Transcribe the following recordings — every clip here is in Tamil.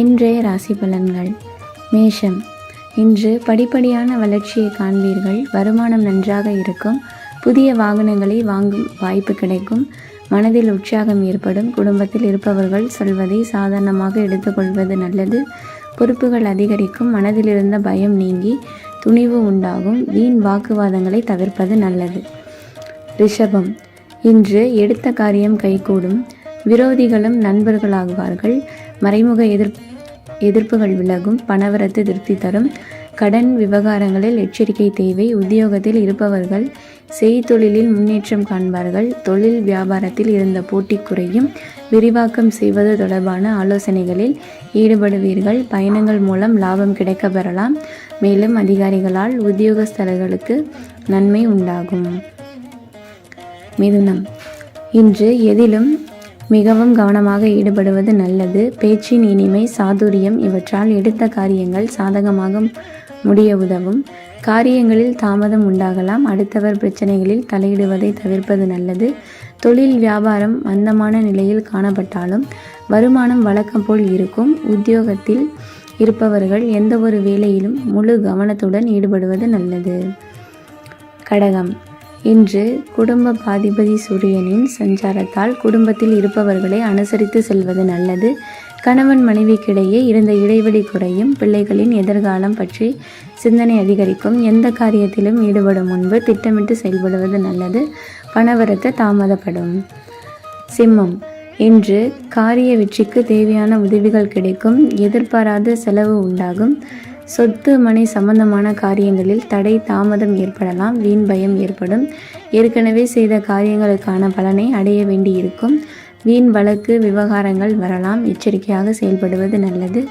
இன்றைய ராசி பலன்கள். மேஷம். இன்று படிப்படியான வளர்ச்சியை காண்பீர்கள். வருமானம் நன்றாக இருக்கும். புதிய வாகனங்களை வாங்கும் வாய்ப்பு கிடைக்கும். மனதில் உற்சாகம் ஏற்படும். குடும்பத்தில் இருப்பவர்கள் சொல்வதை சாதாரணமாக எடுத்துக்கொள்வது நல்லது. பொறுப்புகள் அதிகரிக்கும். மனதில் இருந்த பயம் நீங்கி துணிவு உண்டாகும். வீண் வாக்குவாதங்களை தவிர்ப்பது நல்லது. ரிஷபம். இன்று எடுத்த காரியம் கைகூடும். விரோதிகளும் நண்பர்களாகுவார்கள். மறைமுக எதிர்ப்புகள் விலகும். பணவரத்து திருப்தி தரும். கடன் விவகாரங்களில் எச்சரிக்கை தேவை. உத்தியோகத்தில் இருப்பவர்கள் செய்தொழிலில் முன்னேற்றம் காண்பார்கள். தொழில் வியாபாரத்தில் இருந்த போட்டி குறையும். விரிவாக்கம் செய்வது தொடர்பான ஆலோசனைகளில் ஈடுபடுவீர்கள். பயணங்கள் மூலம் லாபம் கிடைக்க பெறலாம். மேலும் அதிகாரிகளால் உத்தியோகஸ்தர்களுக்கு நன்மை உண்டாகும். மிதுனம். இன்று எதிலும் மிகவும் கவனமாக ஈடுபடுவது நல்லது. பேச்சின் இனிமை, சாதுரியம் இவற்றால் எடுத்த காரியங்கள் சாதகமாக முடிய உதவும். காரியங்களில் தாமதம் உண்டாகலாம். அடுத்தவர் பிரச்சனைகளில் தலையிடுவதை தவிர்ப்பது நல்லது. தொழில் வியாபாரம் மந்தமான நிலையில் காணப்பட்டாலும் வருமானம் வழக்கம் போல் இருக்கும். உத்தியோகத்தில் இருப்பவர்கள் எந்த ஒரு வேலையிலும் முழு கவனத்துடன் ஈடுபடுவது நல்லது. கடகம். இன்று குடும்ப பாதிபதி சூரியனின் சஞ்சாரத்தால் குடும்பத்தில் இருப்பவர்களை அனுசரித்து செல்வது நல்லது. கணவன் மனைவிக்கிடையே இருந்த இடைவெளி குறையும். பிள்ளைகளின் எதிர்காலம் பற்றி சிந்தனை அதிகரிக்கும். எந்த காரியத்திலும் ஈடுபடும் முன்பு திட்டமிட்டு செயல்படுவது நல்லது. பணவரத்து தாமதப்படும். சிம்மம். இன்று காரிய வெற்றிக்கு தேவையான உதவிகள் கிடைக்கும். எதிர்பாராத செலவு உண்டாகும். சொத்து மனை சம்பந்தமான காரியங்களில் தடை தாமதம் ஏற்படலாம். வீண் பயம் ஏற்படும். ஏற்கனவே செய்த காரியங்களுக்கான பலனை அடைய வேண்டியிருக்கும். வீண் வழக்கு விவகாரங்கள் வரலாம். எச்சரிக்கையாக செயல்படுவது நல்லது.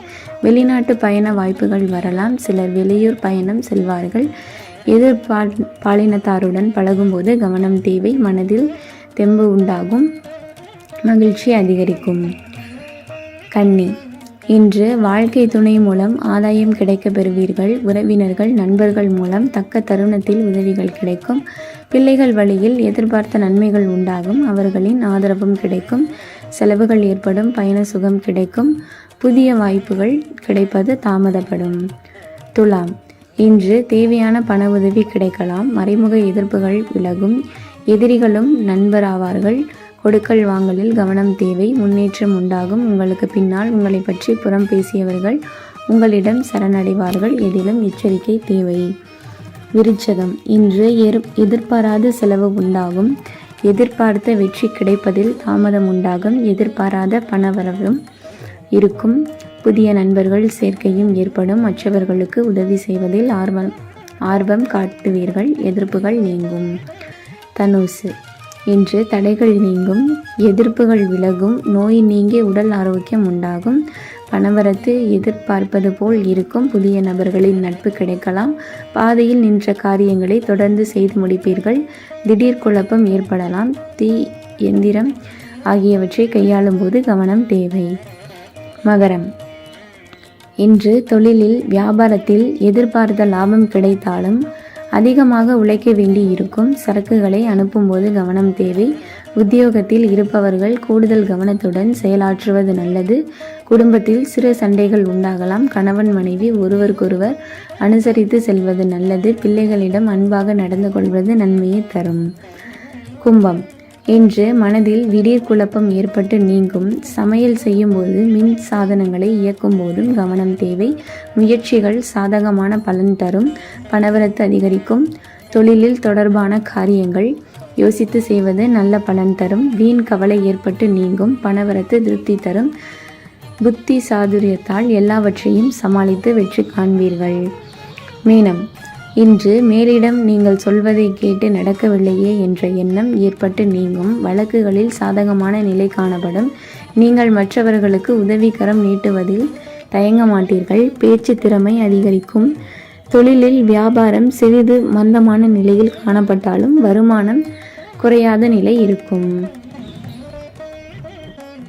வெளிநாட்டு பயண வாய்ப்புகள் வரலாம். சிலர் வெளியூர் பயணம் செல்வார்கள். பாலினத்தாருடன் பழகும்போது கவனம் தேவை. மனதில் தெம்பு உண்டாகும். மகிழ்ச்சி அதிகரிக்கும். கன்னி. இன்று வாழ்க்கை துணை மூலம் ஆதாயம் கிடைக்க பெறுவீர்கள். உறவினர்கள் நண்பர்கள் மூலம் தக்க தருணத்தில் உதவிகள் கிடைக்கும். பிள்ளைகள் வழியில் எதிர்பார்த்த நன்மைகள் உண்டாகும். அவர்களின் ஆதரவும் கிடைக்கும். செலவுகள் ஏற்படும். பயண சுகம் கிடைக்கும். புதிய வாய்ப்புகள் கிடைப்பது தாமதப்படும். துலாம். இன்று தேவையான பண உதவி கிடைக்கலாம். மறைமுக எதிர்ப்புகள் விலகும். எதிரிகளும் நண்பராவார்கள். கொடுக்கல் வாங்கலில் கவனம் தேவை. முன்னேற்றம் உண்டாகும். உங்களுக்கு பின்னால் உங்களை பற்றி புறம் பேசியவர்கள் உங்களிடம் சரணடைவார்கள். எதிலும் எச்சரிக்கை தேவை. விருச்சகம். இன்று எதிர்பாராத செலவு உண்டாகும். எதிர்பார்த்த வெற்றி கிடைப்பதில் தாமதம் உண்டாகும். எதிர்பாராத பணவரவும் இருக்கும். புதிய நண்பர்கள் சேர்க்கையும் ஏற்படும். மற்றவர்களுக்கு உதவி செய்வதில் ஆர்வம் காட்டுவீர்கள். எதிர்ப்புகள் நீங்கும். தனுசு. இன்று தடைகள் நீங்கும். எதிர்ப்புகள் விலகும். நோய் நீங்கி உடல் ஆரோக்கியம் உண்டாகும். பணவரத்து எதிர்பார்ப்பது போல் இருக்கும். புதிய நபர்களின் நட்பு கிடைக்கலாம். பாதையில் நின்ற காரியங்களை தொடர்ந்து செய்து முடிப்பீர்கள். திடீர் குழப்பம் ஏற்படலாம். தீ எந்திரம் ஆகியவற்றை கையாளும் போது கவனம் தேவை. மகரம். இன்று தொழிலில் வியாபாரத்தில் எதிர்பார்த்த லாபம் கிடைத்தாலும் அதிகமாக உழைக்க வேண்டி இருக்கும். சரக்குகளை அனுப்பும்போது கவனம் தேவை. உத்தியோகத்தில் இருப்பவர்கள் கூடுதல் கவனத்துடன் செயலாற்றுவது நல்லது. குடும்பத்தில் சிறு சண்டைகள் உண்டாகலாம். கணவன் மனைவி ஒருவருக்கொருவர் அனுசரித்து செல்வது நல்லது. பிள்ளைகளிடம் அன்பாக நடந்து கொள்வது நன்மையை தரும். கும்பம். இன்று மனதில் திடீர் குழப்பம் ஏற்பட்டு நீங்கும். சமையல் செய்யும்போது மின் சாதனங்களை இயக்கும் போதும் கவனம் தேவை. முயற்சிகள் சாதகமான பலன் தரும். பணவரத்து அதிகரிக்கும். தொழிலில் தொடர்பான காரியங்கள் யோசித்து செய்வது நல்ல பலன் தரும். வீண் கவலை ஏற்பட்டு நீங்கும். பணவரத்து திருப்தி தரும். புத்தி சாதுரியத்தால் எல்லாவற்றையும் சமாளித்து வெற்றி காண்பீர்கள். மீனம். இன்று மேலிடம் நீங்கள் சொல்வதை கேட்டு நடக்கவில்லையே என்ற எண்ணம் ஏற்பட்டு நீங்கும். வழக்குகளில் சாதகமான நிலை காணப்படும். நீங்கள் மற்றவர்களுக்கு உதவிக்கரம் நீட்டுவதில் தயங்க மாட்டீர்கள். பேச்சு திறமை அதிகரிக்கும். தொழிலில் வியாபாரம் சிறிது மந்தமான நிலையில் காணப்பட்டாலும் வருமானம் குறையாத நிலை இருக்கும்.